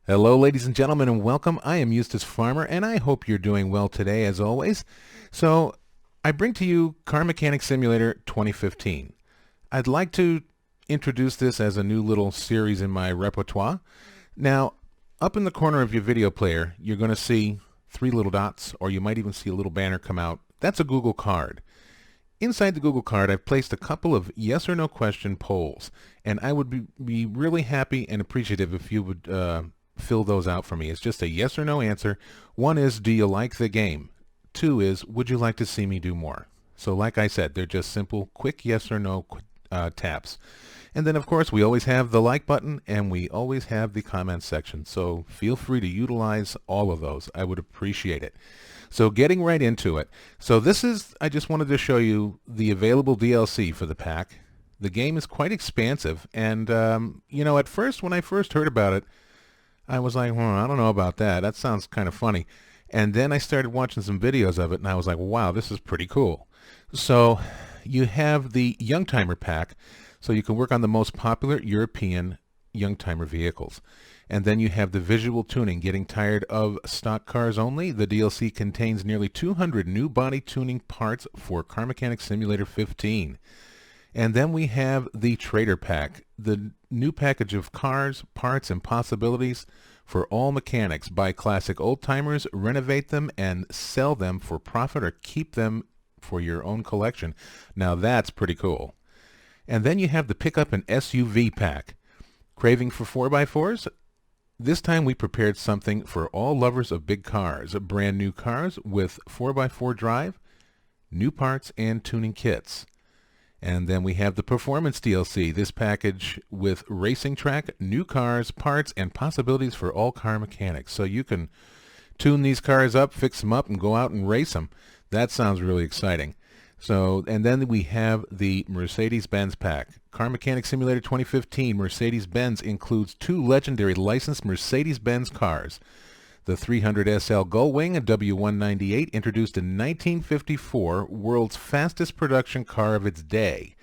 Hello, ladies and gentlemen, and welcome. I am Eustace Pharmer, and I hope you're doing well today, as always. So, I bring to you Car Mechanic Simulator 2015. I'd like to introduce this as a new little series in my repertoire. Now, up in the corner of your video player, you're going to see three little dots, or you might even see a little banner come out. That's a Google card. Inside the Google card, I've placed a couple of yes or no question polls, and I would be really happy and appreciative if you would fill those out for me. It's just a yes or no answer. One is, do you like the game? Two is, would you like to see me do more? So like I said, they're just simple, quick yes or no taps. And then, of course, we always have the like button, and we always have the comment section. So feel free to utilize all of those. I would appreciate it. So getting right into it. So I just wanted to show you the available DLC for the pack. The game is quite expansive, and at first, when I first heard about it, I was like, I don't know about that. That sounds kind of funny. And then I started watching some videos of it, and I was like, wow, this is pretty cool. So you have the Youngtimer pack, so you can work on the most popular European Youngtimer vehicles. And then you have the visual tuning. Getting tired of stock cars only? The DLC contains nearly 200 new body tuning parts for Car Mechanic Simulator 15. And then we have the Trader Pack, the new package of cars, parts, and possibilities for all mechanics. Buy classic old-timers, renovate them, and sell them for profit or keep them for your own collection. Now that's pretty cool. And then you have the Pickup and SUV Pack. Craving for 4x4s? This time we prepared something for all lovers of big cars. Brand new cars with 4x4 drive, new parts, and tuning kits. And then we have the Performance DLC, this package with racing track, new cars, parts, and possibilities for all car mechanics. So you can tune these cars up, fix them up, and go out and race them. That sounds really exciting. So, and then we have the Mercedes-Benz pack. Car Mechanic Simulator 2015 Mercedes-Benz includes two legendary licensed Mercedes-Benz cars. The 300 SL Gullwing, a W198, introduced in 1954, world's fastest production car of its day.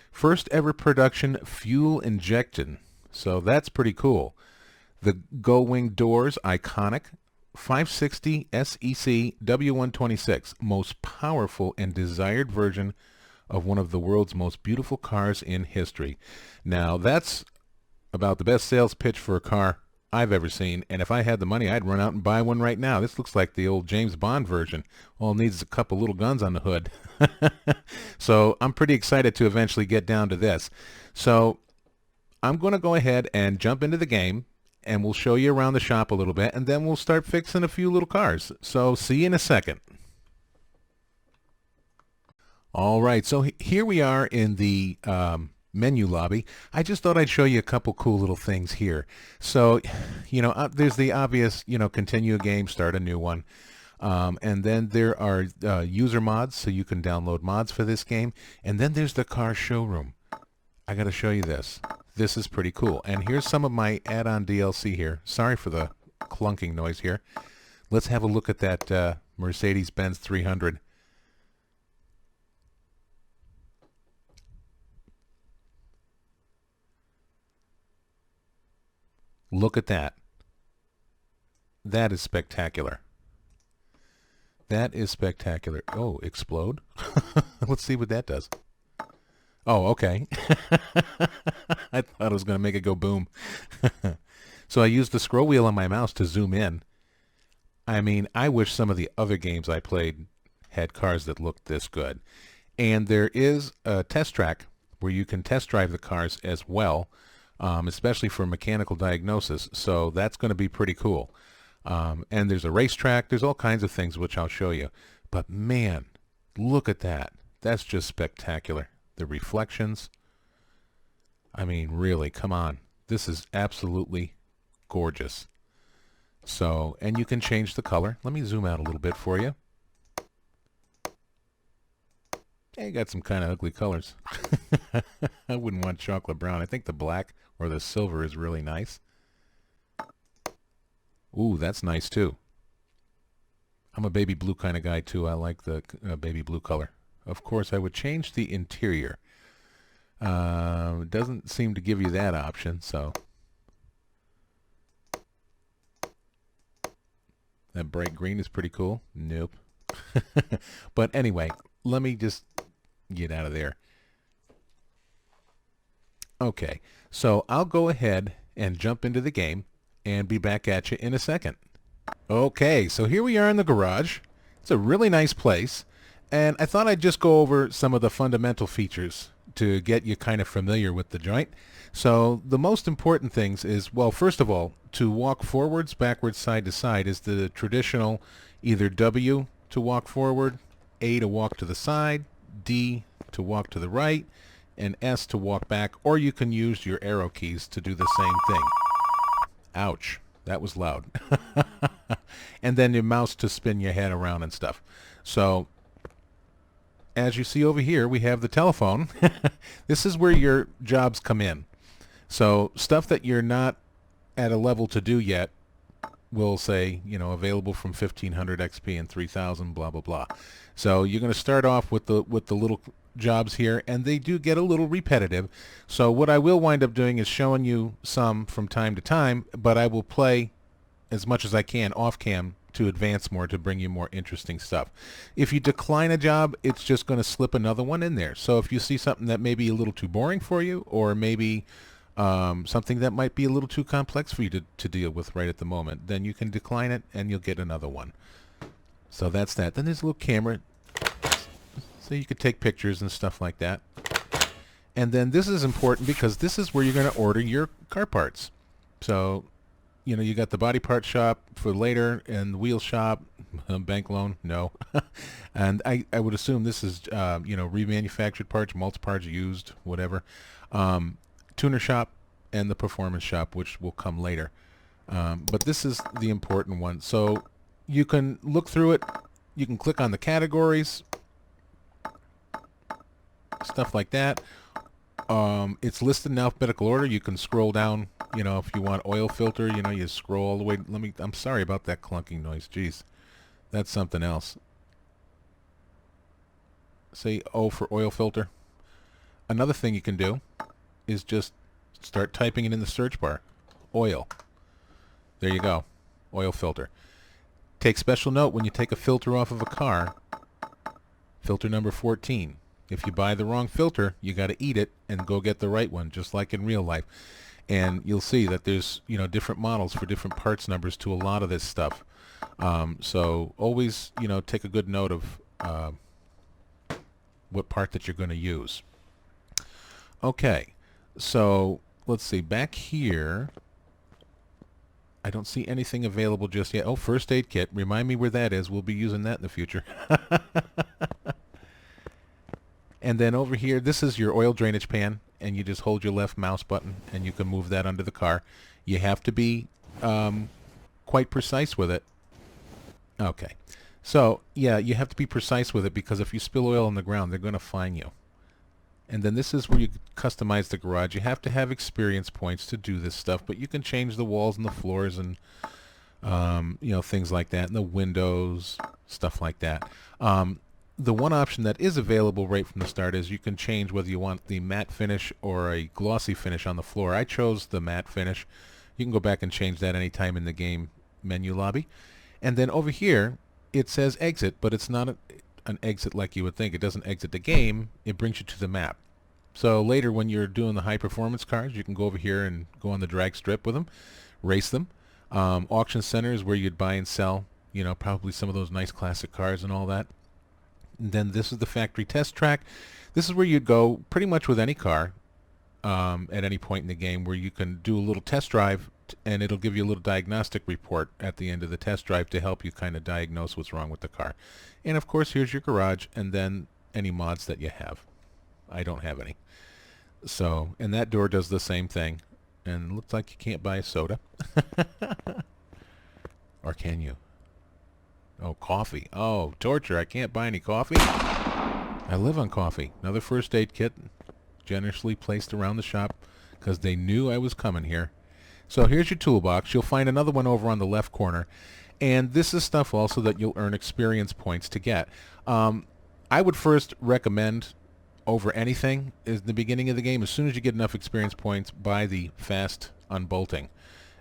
First ever production fuel injection, so that's pretty cool. The Gullwing doors, iconic. 560 SEC W126, most powerful and desired version of one of the world's most beautiful cars in history. Now, that's about the best sales pitch for a car I've ever seen, and if I had the money, I'd run out and buy one right now. This looks like the old James Bond version. All it needs is a couple little guns on the hood. So I'm pretty excited to eventually get down to this. So I'm going to go ahead and jump into the game, and we'll show you around the shop a little bit, and then we'll start fixing a few little cars. So see you in a second. All right, so here we are in the menu lobby. I just thought I'd show you a couple cool little things here. So, there's the obvious, continue a game, start a new one. And then there are user mods, so you can download mods for this game. And then there's the car showroom. I got to show you this. This is pretty cool. And here's some of my add-on DLC here. Sorry for the clunking noise here. Let's have a look at that Mercedes-Benz 300. Look at that. That is spectacular. That is spectacular. Oh, explode. Let's see what that does. Oh, okay. I thought I was going to make it go boom. So I used the scroll wheel on my mouse to zoom in. I mean, I wish some of the other games I played had cars that looked this good. And there is a test track where you can test drive the cars as well, especially for mechanical diagnosis. So that's going to be pretty cool. And there's a racetrack. There's all kinds of things which I'll show you. But man, look at that. That's just spectacular. The reflections. I mean, really, come on. This is absolutely gorgeous. So, and you can change the color. Let me zoom out a little bit for you. Yeah, you got some kind of ugly colors. I wouldn't want chocolate brown. I think the black or the silver is really nice. Ooh, that's nice too. I'm a baby blue kind of guy too. I like the baby blue color. Of course, I would change the interior. It doesn't seem to give you that option, so That bright green is pretty cool. Nope. But anyway, let me just get out of there. Okay, so I'll go ahead and jump into the game and be back at you in a second. Okay, so here we are in the garage. It's a really nice place, and I thought I'd just go over some of the fundamental features to get you kind of familiar with the joint. So the most important things is, well, first of all, to walk forwards, backwards, side to side is the traditional either W to walk forward, A to walk to the side, D to walk to the right, and S to walk back, or you can use your arrow keys to do the same thing. Ouch, that was loud. And then your mouse to spin your head around and stuff. So as you see over here, we have the telephone. This is where your jobs come in. So stuff that you're not at a level to do yet will say, you know, available from 1500 XP and 3000, blah, blah, blah. So you're going to start off with the little jobs here, and they do get a little repetitive. So what I will wind up doing is showing you some from time to time, but I will play as much as I can off cam to advance more, to bring you more interesting stuff. If you decline a job, it's just going to slip another one in there. So if you see something that may be a little too boring for you, or maybe something that might be a little too complex for you to deal with right at the moment, then you can decline it and you'll get another one. So that's that. Then there's a little camera, so you could take pictures and stuff like that. And then this is important because this is where you're going to order your car parts. So, you know, you got the body part shop for later, and the wheel shop, bank loan, no. And I would assume this is, you know, remanufactured parts, multi-parts used, whatever. Tuner shop and the performance shop, which will come later. But this is the important one. So you can look through it. You can click on the categories, stuff like that. It's listed in alphabetical order. You can scroll down, you know, if you want oil filter, you know, you scroll all the way. I'm sorry about that clunking noise. Jeez, that's something else. Say O for oil filter. Another thing you can do is just start typing it in the search bar. Oil. There you go. Oil filter. Take special note when you take a filter off of a car. Filter number 14. If you buy the wrong filter, you got to eat it and go get the right one, just like in real life. And you'll see that there's, you know, different models for different parts numbers to a lot of this stuff. So always, you know, take a good note of what part that you're going to use. Okay. So let's see, back here, I don't see anything available just yet. Oh, first aid kit. Remind me where that is. We'll be using that in the future. And then over here, this is your oil drainage pan, and you just hold your left mouse button, and you can move that under the car. You have to be quite precise with it. Okay. So, yeah, you have to be precise with it, because if you spill oil on the ground, they're going to fine you. And then this is where you customize the garage. You have to have experience points to do this stuff, but you can change the walls and the floors and, you know, things like that, and the windows, stuff like that. The one option that is available right from the start is you can change whether you want the matte finish or a glossy finish on the floor. I chose the matte finish. You can go back and change that anytime in the game menu lobby. And then over here, it says exit, but it's not an exit like you would think. It doesn't exit the game. It brings you to the map. So later when you're doing the high performance cars, you can go over here and go on the drag strip with them, race them. Auction center is where you'd buy and sell, you know, probably some of those nice classic cars and all that. And then this is the factory test track. This is where you'd go pretty much with any car at any point in the game, where you can do a little test drive, and it'll give you a little diagnostic report at the end of the test drive to help you kind of diagnose what's wrong with the car. And of course, here's your garage, and then any mods that you have. I don't have any. So, and that door does the same thing. And it looks like you can't buy a soda. Or can you? Oh, coffee. Oh, torture. I can't buy any coffee. I live on coffee. Another first aid kit generously placed around the shop because they knew I was coming here. So here's your toolbox. You'll find another one over on the left corner. And this is stuff also that you'll earn experience points to get. I would first recommend over anything is the beginning of the game, as soon as you get enough experience points, buy the fast unbolting.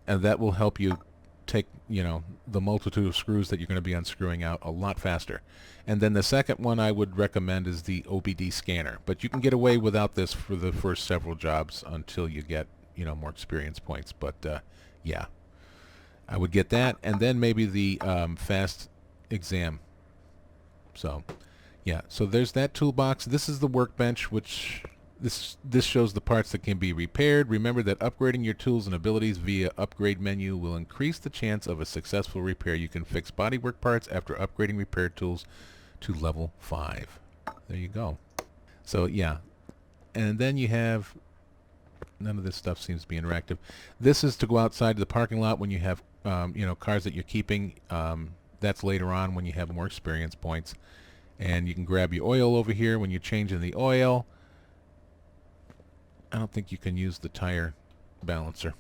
And that will help you take, the multitude of screws that you're going to be unscrewing out a lot faster. And then the second one I would recommend is the OBD scanner. But you can get away without this for the first several jobs until you get, more experience points. But, yeah, I would get that. And then maybe the fast exam. So, yeah, so there's that toolbox. This is the workbench, which this shows the parts that can be repaired. Remember that upgrading your tools and abilities via upgrade menu will increase the chance of a successful repair. You can fix bodywork parts after upgrading repair tools to level 5. There you go. So yeah, and then you have, none of this stuff seems to be interactive. This is to go outside to the parking lot when you have cars that you're keeping. That's later on when you have more experience points. And you can grab your oil over here when you're changing the oil. I don't think you can use the tire balancer.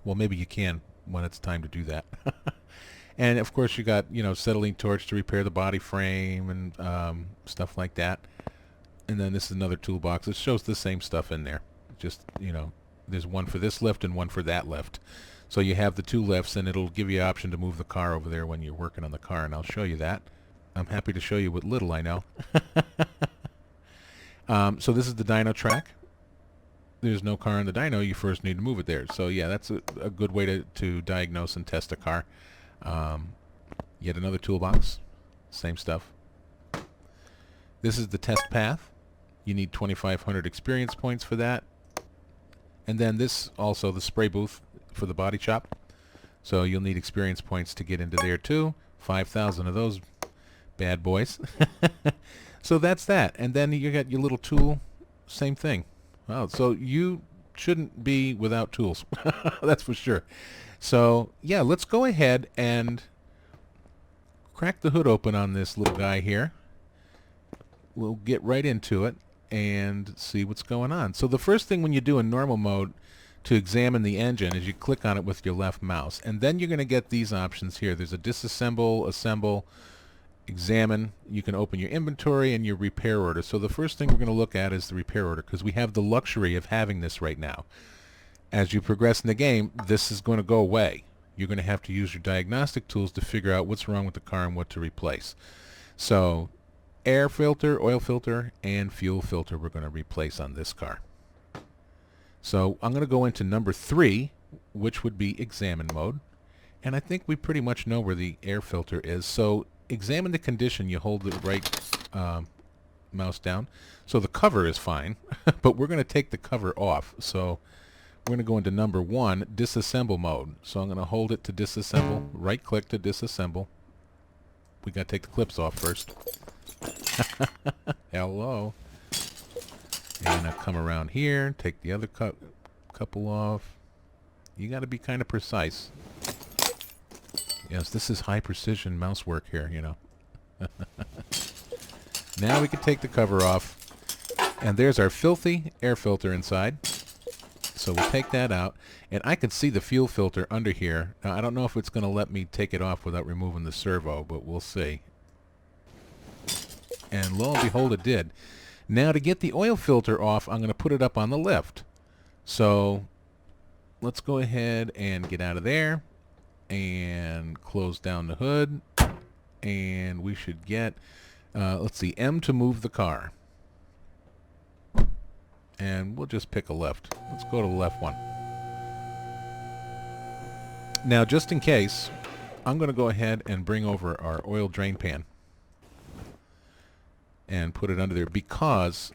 Well, maybe you can when it's time to do that. And of course you got, acetylene torch to repair the body frame and stuff like that. And then this is another toolbox. It shows the same stuff in there. Just, there's one for this lift and one for that lift. So you have the two lifts, and it'll give you an option to move the car over there when you're working on the car, and I'll show you that. I'm happy to show you what little I know. So this is the dyno track. There's no car in the dyno, you first need to move it there. So yeah, that's a good way to diagnose and test a car. Yet another toolbox, same stuff. This is the test path. You need 2,500 experience points for that. And then this also, the spray booth for the body shop. So you'll need experience points to get into there too. 5,000 of those bad boys. So that's that. And then you got your little tool, same thing. Wow, so you shouldn't be without tools. That's for sure. So, yeah, let's go ahead and crack the hood open on this little guy here. We'll get right into it and see what's going on. So the first thing when you do in normal mode to examine the engine is you click on it with your left mouse. And then you're going to get these options here. There's a disassemble, assemble, examine. You can open your inventory and your repair order. So the first thing we're going to look at is the repair order, because we have the luxury of having this right now. As you progress in the game, this is going to go away. You're going to have to use your diagnostic tools to figure out what's wrong with the car and what to replace. So air filter, oil filter, and fuel filter we're going to replace on this car. So I'm going to go into number 3, which would be examine mode. And I think we pretty much know where the air filter is. So examine the condition. You hold the right mouse down. So the cover is fine, but we're going to take the cover off. So we're going to go into number 1, disassemble mode. So I'm going to hold it to disassemble, right click to disassemble. We got to take the clips off first. Hello. And I come around here, take the other couple off. You got to be kind of precise. Yes, this is high precision mouse work here, Now we can take the cover off. And there's our filthy air filter inside. So we'll take that out. And I can see the fuel filter under here. Now, I don't know if it's going to let me take it off without removing the servo, but we'll see. And lo and behold, it did. Now to get the oil filter off, I'm going to put it up on the lift. So let's go ahead and get out of there and close down the hood. And we should get, let's see, M to move the car. And we'll just pick a left. Let's go to the left one. Now, just in case, I'm going to go ahead and bring over our oil drain pan and put it under there, because,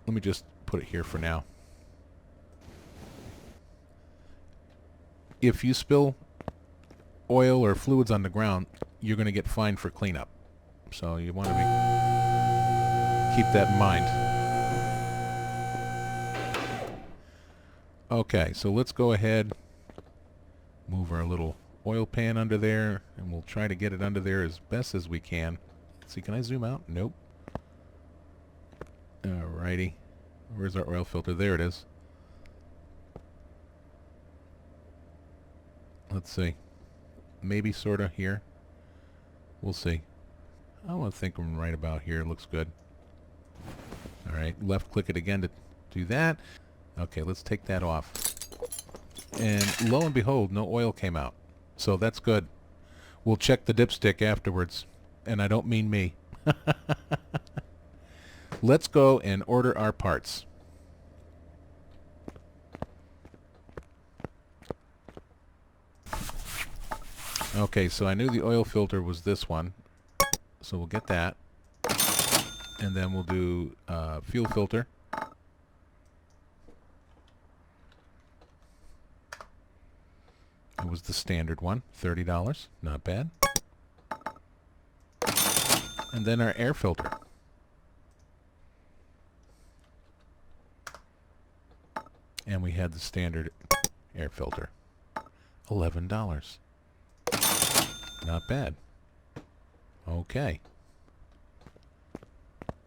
let me just put it here for now. If you spill oil or fluids on the ground, you're going to get fined for cleanup. So you want to keep that in mind. Okay, so let's go ahead, move our little oil pan under there, and we'll try to get it under there as best as we can. Let's see, can I zoom out? Nope. Alrighty. Where's our oil filter? There it is. Let's see. Maybe sort of here. We'll see. I want to think I'm right about here. Looks good. Alright, left click it again to do that. Okay, let's take that off. And lo and behold, no oil came out. So that's good. We'll check the dipstick afterwards. And I don't mean me. Let's go and order our parts. Okay, so I knew the oil filter was this one. So we'll get that. And then we'll do fuel filter. It was the standard one, $30. Not bad. And then our air filter. And we had the standard air filter. $11. Not bad. Okay.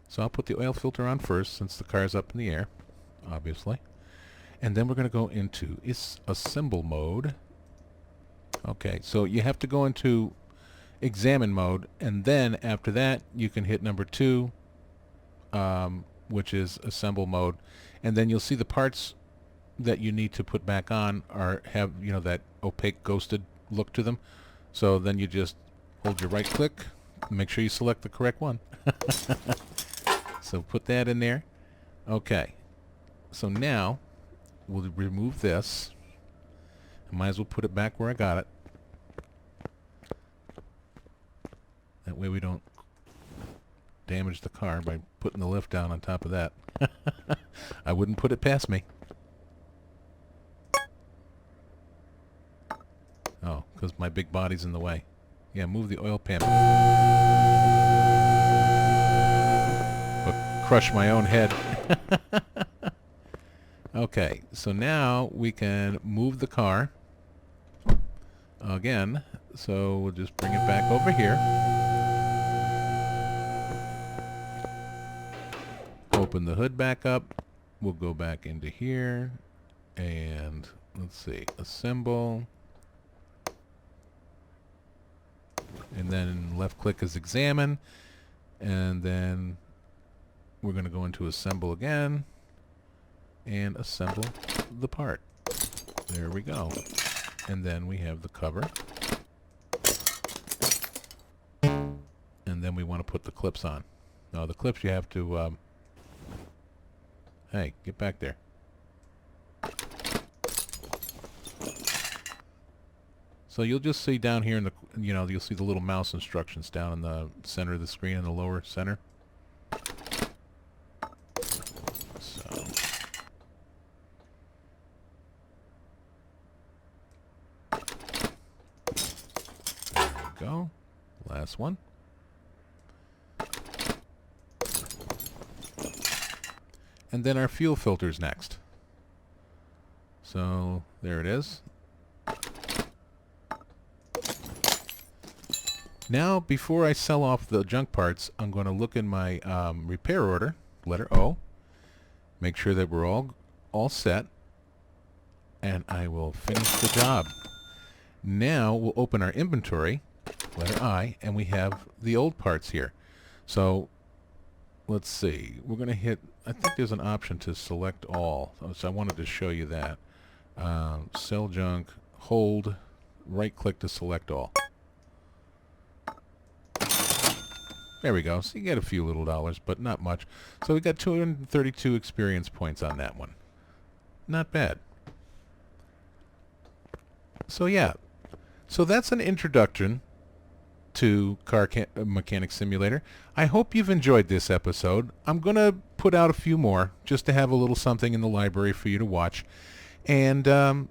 So I'll put the oil filter on first since the car's up in the air, obviously. And then we're going to go into assemble mode. Okay, so you have to go into examine mode, and then after that you can hit number 2, which is assemble mode, and then you'll see the parts that you need to put back on have that opaque ghosted look to them. So then you just hold your right click, make sure you select the correct one. So put that in there. Okay, so now we'll remove this. I might as well put it back where I got it. That way we don't damage the car by putting the lift down on top of that. I wouldn't put it past me. Oh, because my big body's in the way. Yeah, move the oil pan. But crush my own head. Okay, so now we can move the car again. So we'll just bring it back over here. Open the hood back up. We'll go back into here. And let's see, assemble. And then left click is examine. And then we're going to go into assemble again. And assemble the part. There we go. And then we have the cover. And then we want to put the clips on. Now the clips you have to hey, get back there. So you'll just see down here in the you'll see the little mouse instructions down in the center of the screen in the lower center. So go. Last one. And then our fuel filter's next. So there it is. Now, before I sell off the junk parts, I'm going to look in my repair order, letter O, make sure that we're all set, and I will finish the job. Now we'll open our inventory, letter I, and we have the old parts here. So let's see, we're going to hit, I think there's an option to select all, so I wanted to show you that. Sell junk, hold, right click to select all. There we go. So you get a few little dollars, but not much. So we got 232 experience points on that one. Not bad. So yeah. So that's an introduction to Car Mechanic Simulator. I hope you've enjoyed this episode. I'm going to put out a few more just to have a little something in the library for you to watch. And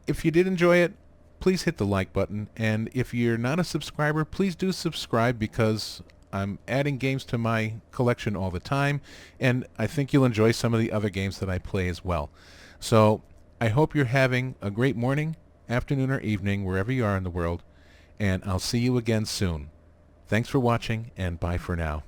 if you did enjoy it, please hit the like button. And if you're not a subscriber, please do subscribe, because I'm adding games to my collection all the time, and I think you'll enjoy some of the other games that I play as well. So I hope you're having a great morning, afternoon, or evening, wherever you are in the world, and I'll see you again soon. Thanks for watching, and bye for now.